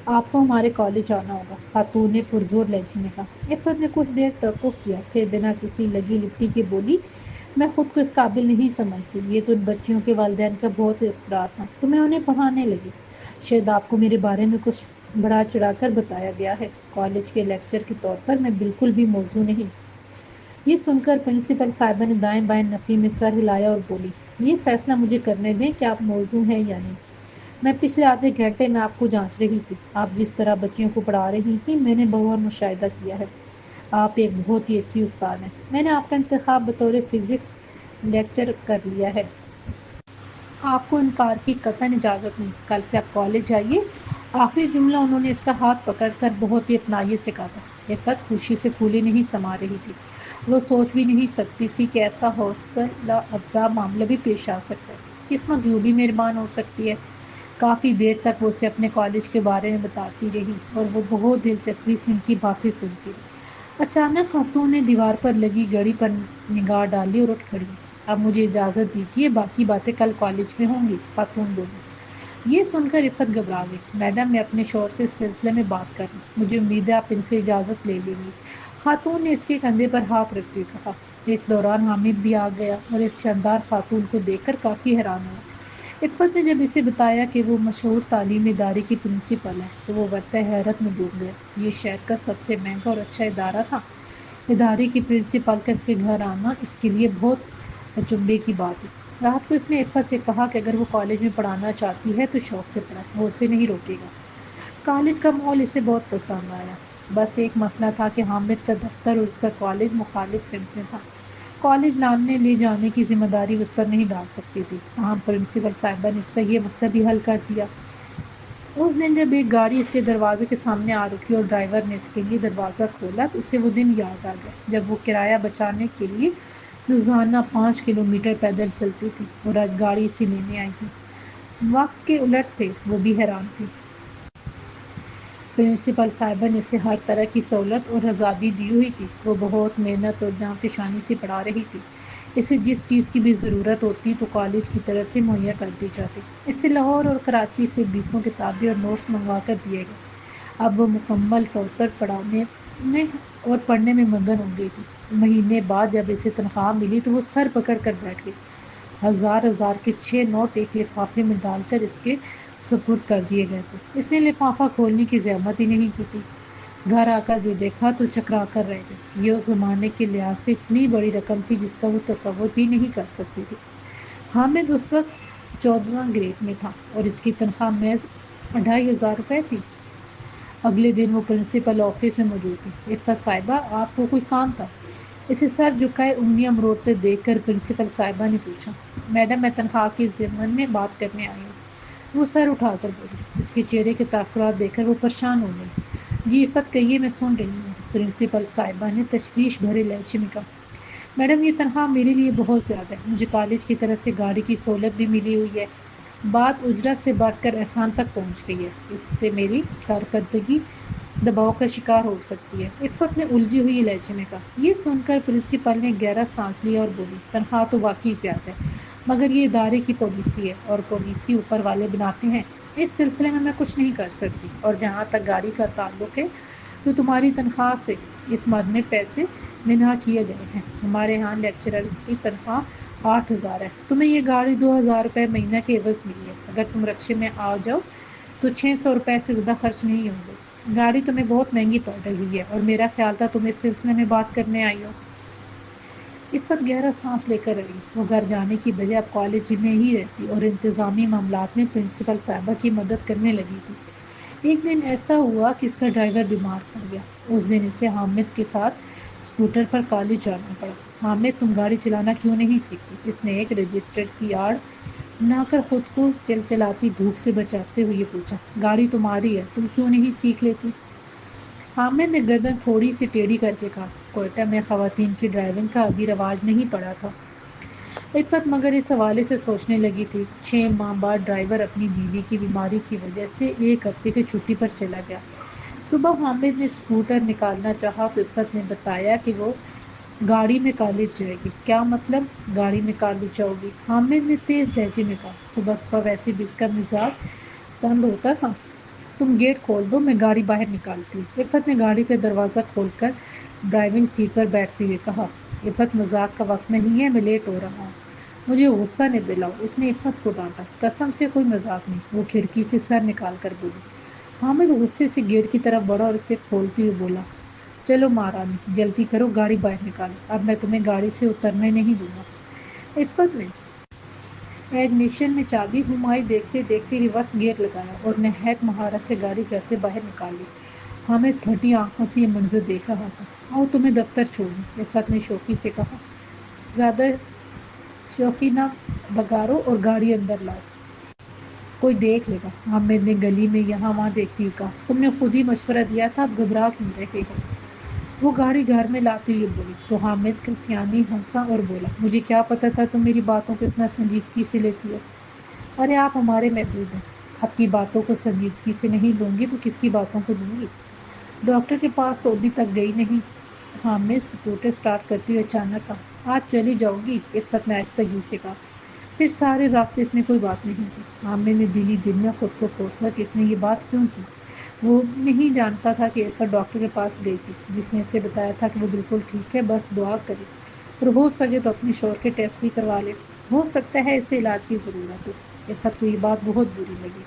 آپ کو ہمارے کالج آنا ہوگا. خاتون نے پرزور لہجے میں کہا. عفت نے کچھ دیر توقف کیا پھر بنا کسی لگی لپٹی کے بولی میں خود کو اس قابل نہیں سمجھتی. یہ تو ان بچیوں کے والدین کا بہت اصرار تھا تو میں انہیں پڑھانے لگی. شاید آپ کو میرے بارے میں کچھ بڑھا چڑھا کر بتایا گیا ہے. کالج کے لیکچر کے طور پر میں بالکل بھی موزوں نہیں. یہ سن کر پرنسپل صاحبہ نے دائیں بائیں نفی میں سر ہلایا اور بولی یہ فیصلہ مجھے کرنے دیں کہ آپ موزوں ہیں یا نہیں. میں پچھلے آدھے گھنٹے میں آپ کو جانچ رہی تھی. آپ جس طرح بچیوں کو پڑھا رہی تھی میں نے بغور مشاہدہ کیا ہے. آپ ایک بہت ہی اچھی استاد ہیں. میں نے آپ کا انتخاب بطور فزکس لیکچر کر لیا ہے. آپ کو انکار کی قطعاً اجازت نہیں. کل سے آپ کالج جائیے. آخری جملہ انہوں نے اس کا ہاتھ پکڑ کر بہت ہی اپنائیت سے کہا. عفت خوشی سے پھولے نہیں سما رہی تھی. وہ سوچ بھی نہیں سکتی تھی کہ ایسا حوصلہ افزا معاملہ بھی پیش آ سکتا ہے. قسمت یوں بھی مہربان ہو سکتی ہے. کافی دیر تک وہ اسے اپنے کالج کے بارے میں بتاتی رہی اور وہ بہت دلچسپی سے ان کی باتیں سنتی رہی. اچانک خاتون نے دیوار پر لگی گھڑی پر نگاہ ڈالی اور اٹھ کھڑی. اب مجھے اجازت دیجیے باقی باتیں کل کالج میں ہوں گی. خاتون بولی. یہ سن کر عفت گھبرا گئی. میڈم میں اپنے شوہر سے اس سلسلے میں بات کر لوں. مجھے امید ہے آپ ان سے اجازت لے لیں گی. خاتون نے اس کے کندھے پر ہاتھ رکھتے ہوئے کہا. اس دوران حامد بھی آ گیا اور اس شاندار خاتون کو دیکھ کر کافی حیران ہوا. عفت نے جب اسے بتایا کہ وہ مشہور تعلیمی ادارے کی پرنسپل ہے تو وہ ورطۂ حیرت میں ڈوب گیا. یہ شہر کا سب سے مہنگا اور اچھا ادارہ تھا. ادارے کی پرنسپل کا اس کے گھر آنا اس کے لیے بہت اچنبھے کی بات ہے. رات کو اس نے عفت سے کہا کہ اگر وہ کالج میں پڑھانا چاہتی ہے تو شوق سے پڑھائے. وہ اسے نہیں روکے گا. کالج کا ماحول اسے بہت پسند آیا. بس ایک مسئلہ تھا کہ حامد کا دفتر اور اس کا کالج مخالف سمت میں تھا. کالج لانے لے جانے کی ذمہ داری اس پر نہیں ڈال سکتی تھی. تاہم پرنسپل صاحبہ نے اس کا یہ مسئلہ بھی حل کر دیا. اس دن جب ایک گاڑی اس کے دروازے کے سامنے آ رکی اور ڈرائیور نے اس کے لیے دروازہ کھولا تو اسے وہ دن یاد آ گیا جب وہ کرایہ بچانے کے لیے روزانہ 5 کلومیٹر پیدل چلتی تھی اور آج گاڑی اسے لینے آئی تھی. وقت کے الٹ تھے. وہ بھی حیران تھی. پرنسپل صاحبہ نے اسے ہر طرح کی سہولت اور آزادی دی ہوئی تھی. وہ بہت محنت اور جانفشانی سے پڑھا رہی تھی. اسے جس چیز کی بھی ضرورت ہوتی تو کالج کی طرف سے مہیا کر دی جاتی. اس سے لاہور اور کراچی سے 20 کتابیں اور نوٹس منگوا کر دیے گئے. اب وہ مکمل طور پر پڑھنے میں مگن ہو گئی تھی. مہینے بعد جب اسے تنخواہ ملی تو وہ سر پکڑ کر بیٹھ گئی. ہزار ہزار کے 6 نوٹ ایک لفافے میں ڈال کر اس کے سپرد کر دیے گئے تھے. اس نے لفافہ کھولنے کی زحمت ہی نہیں کی تھی. گھر آ کر بھی دیکھا تو چکرا کر رہ گئی. یہ اس زمانے کے لحاظ سے اتنی بڑی رقم تھی جس کا وہ تصور بھی نہیں کر سکتی تھی. حامد اس وقت 14واں گریڈ میں تھا اور اس کی تنخواہ محض 2500 روپے تھی. اگلے دن وہ پرنسپل آفس میں موجود تھی. عفت صاحبہ آپ کو کوئی کام تھا؟ اسے سر جھکائے انگلیاں مروڑتے دیکھ کر پرنسپل صاحبہ نے پوچھا. میڈم میں تنخواہ کے ضمن میں بات کرنے آئی ہوں. وہ سر اٹھا کر بولی. اس کے چہرے کے تاثرات دیکھ کر وہ پریشان ہو گئی. جی عفت کہیے میں سن رہی ہوں. پرنسپل صاحبہ نے تشویش بھرے لہجے میں کہا. میڈم یہ تنخواہ میرے لیے بہت زیادہ ہے، مجھے کالج کی طرف سے گاڑی کی سہولت بھی ملی ہوئی ہے۔ بات اجرت سے بڑھ کر احسان تک پہنچ گئی ہے، اس سے میری کارکردگی دباؤ کا شکار ہو سکتی ہے۔ عفت نے الجھی ہوئی لہجے میں کہا۔ یہ سن کر پرنسپل نے گہرا سانس لیا اور بولی، تنخواہ تو واقعی زیادہ ہے، مگر یہ ادارے کی پالیسی ہے اور پالیسی اوپر والے بناتے ہیں۔ اس سلسلے میں کچھ نہیں کر سکتی، اور جہاں تک گاڑی کا تعلق ہے تو تمہاری تنخواہ سے اس مد میں پیسے منہا کیے گئے ہیں۔ ہمارے ہاں لیکچررز کی تنخواہ 8,000 ہے، تمہیں یہ گاڑی 2,000 روپے مہینہ کے عوض ملی ہے۔ اگر تم رکشے میں آ جاؤ تو 600 روپے سے زیادہ خرچ نہیں ہوں گے۔ گاڑی تمہیں بہت مہنگی پڑ رہی ہے، اور میرا خیال تھا تم اس سلسلے میں بات کرنے آئی ہو۔ عفت گہرا سانس لے کر رہی، وہ گھر جانے کی بجائے اب کالج میں ہی رہتی اور انتظامی معاملات میں پرنسپل صاحبہ کی مدد کرنے لگی تھی۔ ایک دن ایسا ہوا کہ اس کا ڈرائیور بیمار پڑ گیا۔ اس دن اسے حامد کے ساتھ اسکوٹر پر کالج جانا پڑا۔ حامد، تم گاڑی چلانا کیوں نہیں سیکھتی؟ اس نے ایک رجسٹر کی آڑ نہ کر خود کو چلچلاتی دھوپ سے بچاتے ہوئے پوچھا۔ گاڑی تمہاری ہے، تم کیوں نہیں سیکھ لیتی؟ حامد نے گردن تھوڑی سی ٹیڑھی کر کے کہا، کوئٹہ میں خواتین کی ڈرائیونگ کا ابھی رواج نہیں پڑا تھا۔ عفت مگر اس حوالے سے سوچنے لگی تھی۔ 6 ماہ بعد ڈرائیور اپنی بیوی کی بیماری کی وجہ سے 1 ہفتے کی چھٹی پر چلا گیا۔ صبح حامد نے اسکوٹر نکالنا چاہا تو عفت نے بتایا کہ وہ گاڑی میں کالج جائے گی۔ کیا مطلب گاڑی میں کالج جاؤ گی؟ حامد نے تیز لہجے میں کہا۔ صبح صبح ویسے بھی اس کا مزاج تند ہوتا تھا۔ تم گیٹ کھول دو، میں گاڑی باہر نکالتی ہوں۔ عفت نے گاڑی کا دروازہ کھول کر ڈرائیونگ سیٹ پر بیٹھتے ہوئے کہا۔ عفت، مذاق کا وقت نہیں ہے، میں لیٹ ہو رہا ہوں، مجھے غصہ نہ دلاؤ۔ اس نے عفت کو ڈانٹا۔ قسم سے کوئی مذاق نہیں، وہ کھڑکی سے سر نکال کر بولی۔ حامد غصے سے گیٹ کی طرف بڑھا اور اسے کھولتے ہوئے بولا، چلو مہارانی، جلدی کرو، گاڑی باہر نکالو، اب میں تمہیں گاڑی سے اترنے نہیں دوں گا۔ عفت نے ایگنیشن میں چابی گھمائی، دیکھتے دیکھتے ریورس گیئر لگایا اور نہایت مہارت سے گاڑی گھر سے باہر نکالی۔ حامد پھٹی آنکھوں سے یہ منظر دیکھ رہا تھا۔ آؤ تمہیں دفتر چھوڑوں، عفت نے شوخی سے کہا۔ زیادہ شوخی نہ بگاڑو اور گاڑی اندر لاؤ، کوئی دیکھ لے گا۔ حامد نے گلی میں یہاں وہاں دیکھتے ہوئے کہا، تم نے خود ہی مشورہ دیا تھا، اب گھبرا کیوں رہے ہو؟ وہ گاڑی گھر میں لاتے ہوئے بولی تو حامد کرسیانی ہنسا اور بولا، مجھے کیا پتا تھا تم میری باتوں کو اتنا سنجیدگی سے لیتی ہو۔ ارے آپ ہمارے محبوب ہیں، آپ کی باتوں کو سنجیدگی سے نہیں لوں گی تو کس کی باتوں کو لوں گی؟ ڈاکٹر کے پاس تو ابھی تک گئی نہیں۔ حامد اسکوٹر اسٹارٹ کرتے ہوئے اچانک کہا، آج چلی جاؤ گی؟ عفت نے آہستگی سے کہا۔ پھر سارے راستے اس نے کوئی بات نہیں کی۔ حامد نے دل ہی دل میں خود کو کوسا کہ اس نے یہ بات کیوں کی۔ وہ نہیں جانتا تھا کہ عفت ڈاکٹر کے پاس گئی تھی، جس نے اسے بتایا تھا کہ وہ بالکل ٹھیک ہے، بس دعا کرے اور ہو سکے تو اپنے شوہر کے ٹیسٹ بھی کروا لے، ہو سکتا ہے اسے علاج کی ضرورت ہو۔ عفت کو یہ بات بہت بری لگی۔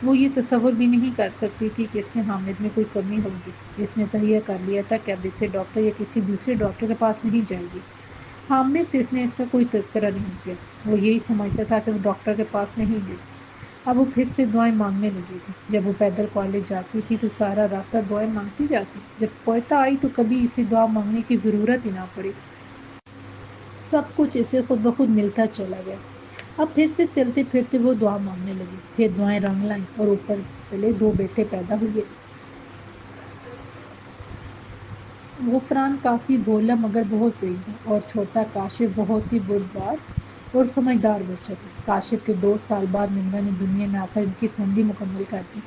وہ یہ تصور بھی نہیں کر سکتی تھی کہ اس میں حامد میں کوئی کمی ہوگی۔ اس نے تہیہ کر لیا تھا کہ اب اسے ڈاکٹر یا کسی دوسرے ڈاکٹر کے پاس نہیں جائے گی۔ حامد سے اس نے اس کا کوئی تذکرہ نہیں کیا۔ وہ یہی سمجھتا تھا کہ وہ ڈاکٹر کے پاس نہیں گئی۔ اب وہ پھر سے دعائیں مانگنے لگی تھی۔ جب وہ پیدل کالج جاتی تھی تو سارا راستہ دعائیں مانگتی جاتی۔ جب کوئٹہ آئی تو کبھی اسے دعا مانگنے کی ضرورت ہی نہ پڑی۔ سب کچھ اسے خود بخود ملتا چلا گیا۔ اب پھر سے چلتے پھرتے وہ دعا مانگنے لگی۔ پھر دعائیں رنگ لائیں اور اوپر چلے 2 بیٹے پیدا ہوئے۔ غفران کافی بھولا مگر بہت ذہین اور چھوٹا کاشف بہت ہی بردبار اور سمجھدار بچہ تھا۔ کاشف کے 2 سال بعد نندا نے دنیا میں آ کر ان کی فنڈی مکمل کر دی۔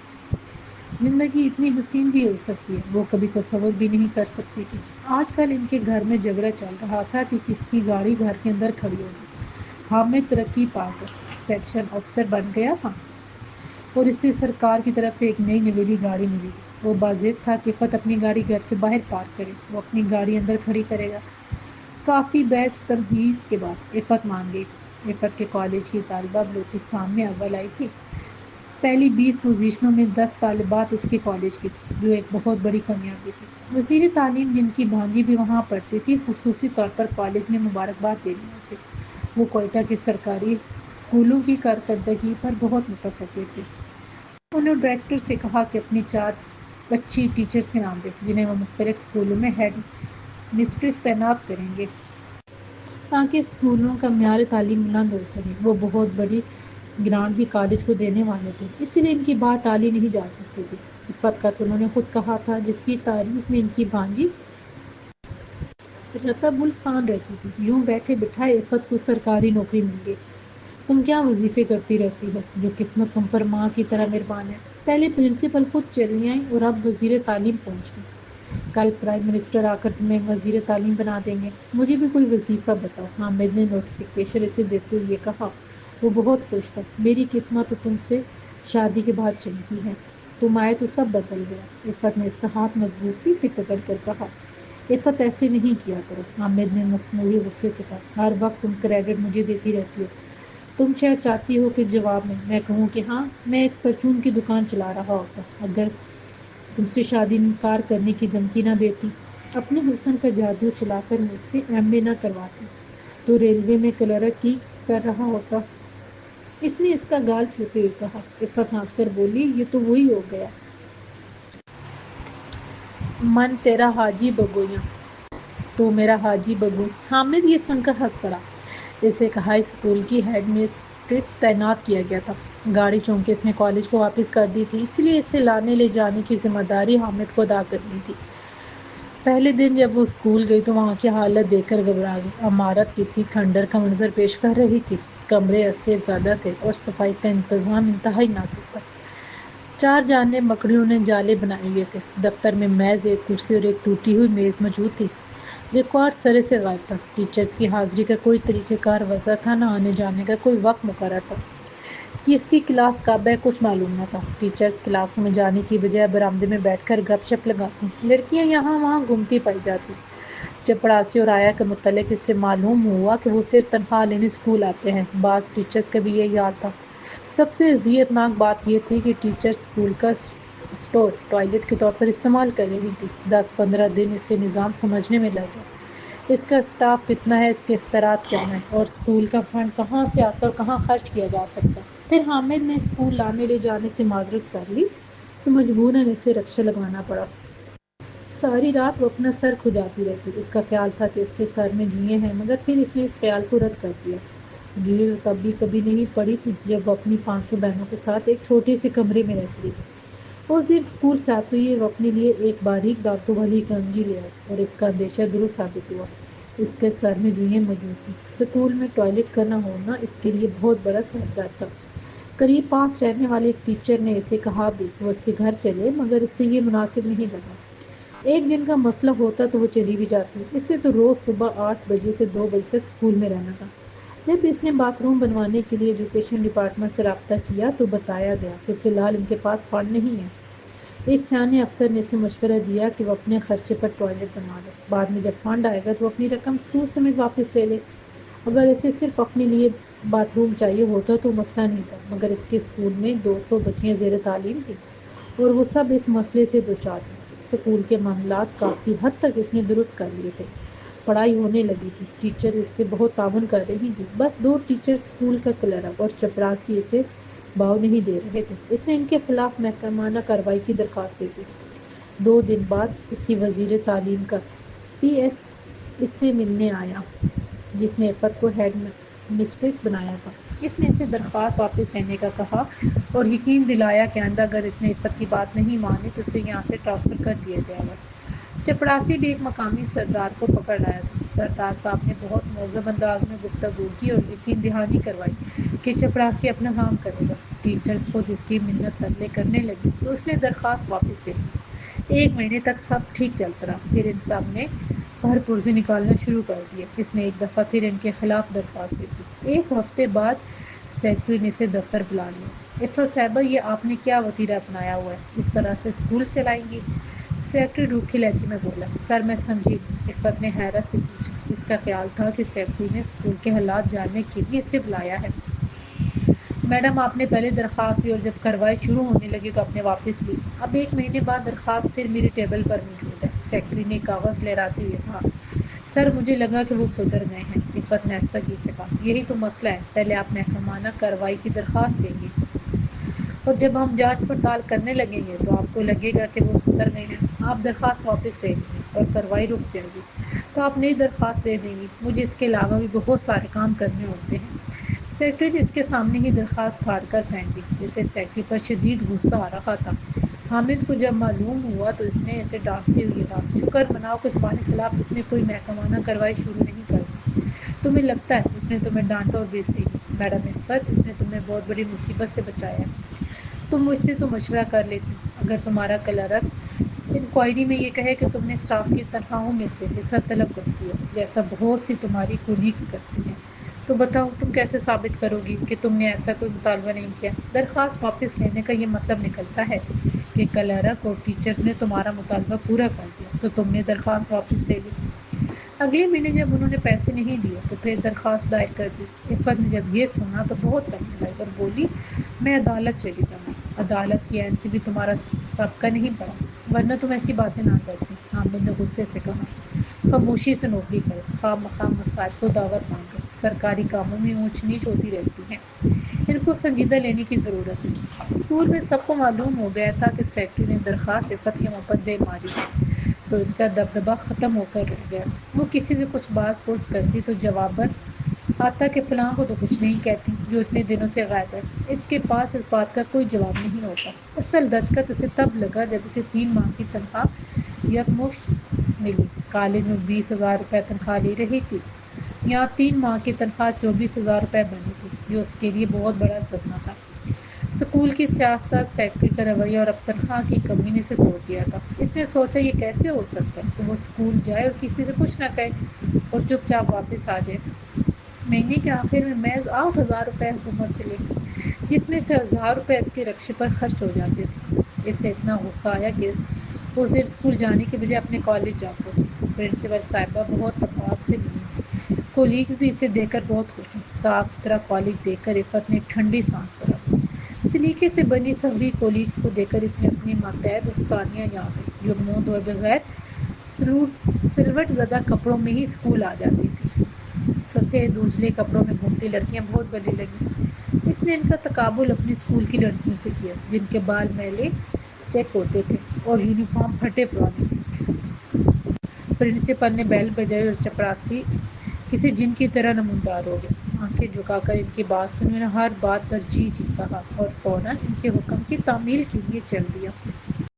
زندگی اتنی حسین بھی ہو سکتی ہے، وہ کبھی تصور بھی نہیں کر سکتی تھی۔ آج کل ان کے گھر میں جھگڑا چل رہا تھا کہ کس کی گاڑی گھر کے اندر کھڑی ہوگی۔ حامد ترقی پا کر سیکشن افسر بن گیا تھا اور اسے سرکار کی طرف سے ایک نئی نویلی گاڑی ملی تھی۔ وہ باضد تھا کہ عفت اپنی گاڑی گھر سے باہر پارک کرے، وہ اپنی گاڑی اندر کھڑی کرے گا۔ کافی بحث تمہیز کے بعد عفت مان گئی۔ عفت کے کالج کی طالبہ بلوچستان میں اول آئی تھی۔ پہلی 20 پوزیشنوں میں 10 طالبات اس کے کالج کی تھیں، جو ایک بہت بڑی کامیابی تھی۔ وزیر تعلیم، جن کی بھانجی بھی وہاں پڑھتی تھی، خصوصی طور پر کالج میں مبارکباد دینے آئے تھے۔ وہ کوئٹہ کے سرکاری اسکولوں کی کارکردگی پر بہت متفق تھے۔ انہوں نے ڈائریکٹر سے کہا کہ اپنی 4 اچھی ٹیچرز کے نام دیں، جنہیں وہ مختلف اسکولوں میں ہیڈ مسٹریس تعینات کریں گے، تاکہ اسکولوں کا معیار تعلیم بلند ہو سکے۔ وہ بہت بڑی گرانٹ بھی کالج کو دینے والے تھے، اسی لیے ان کی بات ٹالی نہیں جا سکتی تھی۔ عفت کا تو انہوں نے خود کہا تھا، جس کی تعریف میں ان کی بھانجی رتب السان رہتی تھی، یوں بیٹھے بٹھائے عفت کو سرکاری نوکری مل گئی۔ تم کیا وظیفے کرتی رہتی ہو جو قسمت تم پر ماں کی طرح مہربان ہے؟ پہلے پرنسپل خود چلی آئیں اور اب وزیر تعلیم پہنچ گئی۔ کل پرائم منسٹر آ کر تمہیں وزیر تعلیم بنا دیں گے۔ مجھے بھی کوئی وظیفہ بتاؤ، حامد نے نوٹیفکیشن اسے دیتے ہوئے کہا۔ وہ بہت خوش تھا۔ میری قسمت تو تم سے شادی کے بعد چمکی ہے، تم آئے تو سب بدل گیا۔ عفت نے اس کا ہاتھ مضبوطی سے پکڑ کر کہا۔ عفت ایسے نہیں کیا کرو، حامد نے مصنوعی غصے سے کہا۔ ہر وقت تم کریڈٹ مجھے دیتی رہتی ہو۔ تم شاید چاہتی ہو کہ جواب میں کہوں کہ ہاں میں ایک پرچون کی دکان چلا رہا ہوتا اگر تم سے شادی انکار کرنے کی دھمکی نہ دیتی، اپنے حسن کا جادو چلا کر مجھ سے ایم اے نہ کرواتی تو ریلوے میں کلرک کی کر رہا ہوتا۔ اس نے اس کا گال چھوتے ہوئے کہا۔ عفت ہنس کر بولی، یہ تو وہی ہو گیا، من تیرا حاجی بگویاں تو میرا حاجی بگو۔ حامد یہ سن کر ہنس پڑا۔ اسے کہا اسکول کی ہیڈ مسٹریس تعینات کیا گیا تھا۔ گاڑی چونکہ اس نے کالج کو واپس کر دی تھی، اس لیے اسے لانے لے جانے کی ذمہ داری حامد کو ادا کرنی تھی۔ پہلے دن جب وہ اسکول گئی تو وہاں کی حالت دیکھ کر گھبرا گئی۔ عمارت کسی کھنڈر کا منظر پیش کر رہی تھی۔ کمرے 80 سے زیادہ تھے اور صفائی کا انتظام انتہائی ناقص تھا۔ 4 جانب مکڑیوں نے جالے بنائے ہوئے تھے۔ دفتر میں میز، ایک کرسی اور ایک ٹوٹی ہوئی میز موجود تھی۔ ریکارڈ سرے سے غائب تھا۔ ٹیچرز کی حاضری کا کوئی طریقہ کار وضع تھا، نہ آنے جانے کا کوئی وقت مقرر تھا۔ کس کی کلاس کب ہے کچھ معلوم نہ تھا۔ ٹیچرز کلاسوں میں جانے کی بجائے برآمدے میں بیٹھ کر گپ شپ لگاتی، لڑکیاں یہاں وہاں گھومتی پائی جاتی۔ چپڑاسی اور آیا کے متعلق اس سے معلوم ہوا کہ وہ صرف تنخواہ لینے اسکول آتے ہیں۔ بعض ٹیچرز کا بھی یہی حال تھا۔ سب سے اذیت ناک بات یہ تھی کہ ٹیچر اسکول کا اسٹور ٹوائلٹ کے طور پر استعمال کر رہی تھی۔ 10-15 دن اس سے نظام سمجھنے میں لگ گئے۔ اس کا اسٹاف کتنا ہے، اس کے اختیارات کیا ہیں اور اسکول کا فنڈ کہاں سے آتا اور کہاں خرچ کیا جا سکتا ہے۔ پھر حامد نے اسکول لانے لے جانے سے معذرت کر لی تو مجبوراً اسے رکشہ لگانا پڑا۔ ساری رات وہ اپنا سر کھجاتی رہتی۔ اس کا خیال تھا کہ اس کے سر میں جوئیں ہیں، مگر پھر اس نے اس خیال کو رد کر دیا۔ جوئیں تو تب بھی کبھی نہیں پڑی تھی جب وہ اپنی 500 بہنوں کے ساتھ ایک چھوٹے سے کمرے میں رہتی تھی۔ اس دن اسکول سے آتے ہوئے وہ اپنے لیے ایک باریک دانتوں والی کنگھی لے آئی اور اس کا اندیشہ درست ثابت ہوا۔ اس کے سر میں جوئیں موجود تھیں۔ اسکول میں ٹوائلٹ کرنا ہونا اس کے لیے بہت بڑا سردر تھا۔ قریب پاس رہنے والے ایک ٹیچر نے اسے کہا بھی کہ وہ اس کے گھر چلے، مگر اس سے یہ مناسب نہیں لگا۔ ایک دن کا مسئلہ ہوتا تو وہ چلی بھی جاتی، اس سے تو روز صبح 8 بجے سے 2 بجے تک اسکول میں رہنا تھا۔ جب اس نے باتھ روم بنوانے کے لیے ایجوکیشن ڈپارٹمنٹ سے رابطہ کیا تو بتایا گیا کہ فی الحال ان کے پاس فنڈ نہیں ہے۔ ایک سیانے افسر نے اسے مشورہ دیا کہ وہ اپنے خرچے پر ٹوائلٹ بنوا لے، بعد میں جب فنڈ آئے گا تو وہ اپنی رقم سود سمیت واپس لے لے۔ اگر اسے صرف اپنے لیے باتھ روم چاہیے ہوتا تو مسئلہ نہیں تھا، مگر اس کے اسکول میں 200 بچیاں زیر تعلیم تھیں اور وہ سب اس مسئلے سے دوچار تھیں۔ اسکول کے معاملات کافی حد تک اس نے درست کر لیے تھے۔ پڑھائی ہونے لگی تھی، ٹیچر اس سے بہت تعاون کر رہی تھی، بس 2 ٹیچر اسکول کا کلرک اور چپراسی اسے باؤ نہیں دے رہے تھے۔ اس نے ان کے خلاف محکمانہ کارروائی کی درخواست دے دی۔ 2 دن بعد اسی وزیر تعلیم کا پی ایس اس سے ملنے آیا جس نے عفت کو ہیڈ مسٹریس بنایا تھا۔ اس نے اسے درخواست واپس لینے کا کہا اور یقین دلایا کہ آئندہ اگر اس نے عفت کی بات نہیں مانی تو اسے یہاں سے ٹرانسفر کر دیا جائے گا۔ چپڑاسی بھی ایک مقامی سردار کو پکڑ لایا تھا۔ سردار صاحب نے بہت مہذب انداز میں گفتگو کی اور یقین دہانی کروائی کہ چپڑاسی اپنا کام کرے گا۔ ٹیچرز خود اس کی منت ترلے کرنے لگی تو اس نے درخواست واپس لے لی۔ 1 مہینے تک سب ٹھیک چلتا رہا، پھر ان سب نے پر پرزے نکالنا شروع کر دیے۔ اس نے ایک دفعہ پھر ان کے خلاف درخواست دی تھی۔ 1 ہفتے بعد سیکرٹری نے اسے دفتر بلا لیا۔ عفت صاحبہ، یہ آپ نے کیا وتیرہ اپنایا ہوا ہے؟ اس طرح سے اسکول چلائیں گی؟ سیکرٹری روکھی لہجے میں بولا۔ سر میں سمجھی نہیں، عفت نے حیرت سے پوچھا۔ اس کا خیال تھا کہ سیکرٹری نے اسکول کے حالات جاننے کے لیے اسے بلایا ہے۔ میڈم، آپ نے پہلے درخواست دی اور جب کارروائی شروع ہونے لگی تو آپ نے واپس لی۔ اب 1 مہینے بعد درخواست پھر میری ٹیبل پر موجود ہے، سیکرٹری نے کاغذ لہراتے ہوئے کہا۔ سر، مجھے لگا کہ وہ سدھر گئے ہیں، عفت نے آہستگی سے کہا۔ یہی تو مسئلہ ہے، پہلے آپ محکمانہ کارروائی کی درخواست دیں گے اور جب ہم جانچ پڑتال کرنے لگیں گے تو آپ کو لگے گا کہ وہ سدھر گئے ہیں۔ آپ درخواست واپس لے لیں گے اور کارروائی رک جائے گی تو آپ نئی درخواست دے دیں گی۔ مجھے اس کے علاوہ بھی بہت سارے کام کرنے ہوتے ہیں۔ سیکرٹری نے اس کے سامنے ہی درخواست پھاڑ کر پھینک دی۔ اسے سیکرٹری پر شدید غصہ آ رہا تھا۔ حامد کو جب معلوم ہوا تو اس نے اسے ڈانٹتے ہوئے کہا، شکر مناؤ کہ تمہارے خلاف اس نے کوئی محکمانہ کارروائی شروع نہیں کر دی۔ تمہیں لگتا ہے اس نے تمہیں ڈانٹا اور بےعزتی کی؟ میڈم عفت، اس نے تمہیں بہت بڑی مصیبت سے بچایا ہے۔ تم مجھ سے تو مشورہ کر لیتی۔ اگر تمہارا کلرک انکوائری میں یہ کہے کہ تم نے اسٹاف کی تنخواہوں میں سے حصہ طلب کرتی ہو جیسا بہت سی تمہاری کولیگز کرتی ہیں، تو بتاؤ تم کیسے ثابت کرو گی کہ تم نے ایسا کوئی مطالبہ نہیں کیا؟ درخواست واپس لینے کا یہ مطلب نکلتا ہے کہ کلرک اور ٹیچرز نے تمہارا مطالبہ پورا کر دیا تو تم نے درخواست واپس لے لی۔ اگلے مہینے جب انہوں نے پیسے نہیں دیے تو پھر درخواست دائر کر دی۔ عفت نے جب یہ سنا تو بہت تنگ آئی اور بولی، میں عدالت چلی جاؤں گی۔ عدالت کی عین سے بھی تمہارا سابقہ نہیں پڑا، ورنہ تم ایسی باتیں نہ کرتی۔ حامد نے غصے سے کہا، خاموشی سے نوکری کرو، خواہ مخواہ مسائل کو دعوت مانگو، سرکاری کاموں میں اونچ نیچ ہوتی رہتی ہے، ان کو سنجیدہ لینے کی ضرورت ہے۔ اسکول میں سب کو معلوم ہو گیا تھا کہ سیکرٹری نے درخواست عفت کے منہ پر دے ماری تو اس کا دبدبہ ختم ہو کر رہ گیا۔ وہ کسی سے کچھ باز پرس کرتی تو جواباً آتا کہ فلاں کو تو کچھ نہیں کہتی جو اتنے دنوں سے غائب ہے۔ اس کے پاس اس بات کا کوئی جواب نہیں ہوتا۔ اصل دھچکا اسے تب لگا جب اسے 3 ماہ کی تنخواہ یکمشت ملی۔ کالج میں 20,000 روپے تنخواہ لے رہی تھی، یہاں 3 ماہ کی تنخواہ 24,000 روپے بنی تھی، جو اس کے لیے بہت بڑا صدمہ تھا۔ اسکول کی سیاست، سیکرٹری کا رویہ اور اب تنخواہ کی کمی نے اسے توڑ دیا تھا۔ اس نے سوچا یہ کیسے ہو سکتا ہے کہ وہ اسکول جائے اور کسی سے کچھ نہ کہے اور چپ چاپ واپس آ جائے۔ مہینے کے آخر میں محض 8,000 روپے حکومت سے لے، جس میں سے 1,000 روپے اس کے رکشے پر خرچ ہو جاتے تھے۔ اس سے اتنا غصہ آیا کہ اس دن اسکول جانے کے بجائے اپنے کالج جا پہنچی۔ پرنسپل صاحبہ بہت اتفاق سے ملی، کولیگز بھی اسے دیکھ کر بہت خوش ہوئیں۔ صاف ستھرا کالج دیکھ کر عفت نے ایک ٹھنڈی سانس بھرا۔ سلیقے سے بنی سبھی کولیگز کو دیکھ کر اس نے اپنی ماتحت استانیاں یاد آئیں جو منہ دھوئے بغیر سلوٹ زدہ کپڑوں میں ہی اسکول آ جاتی تھی۔ سفید اجلے کپڑوں میں گھومتی لڑکیاں بہت بھلی لگیں۔ اس نے ان کا تقابل اپنے اسکول کی لڑکیوں سے کیا جن کے بال میلے چیک ہوتے تھے اور یونیفارم پھٹے پرانے تھے۔ پرنسپل نے بیل بجائی اور چپراسی کسی جن کی طرح نمودار ہو گیا۔ آنکھیں جھکا کر ان کی بات سنی، انہوں نے ہر بات پر جی جی کہا اور فوراً ان کے حکم کی تعمیل کے لیے چل دیا۔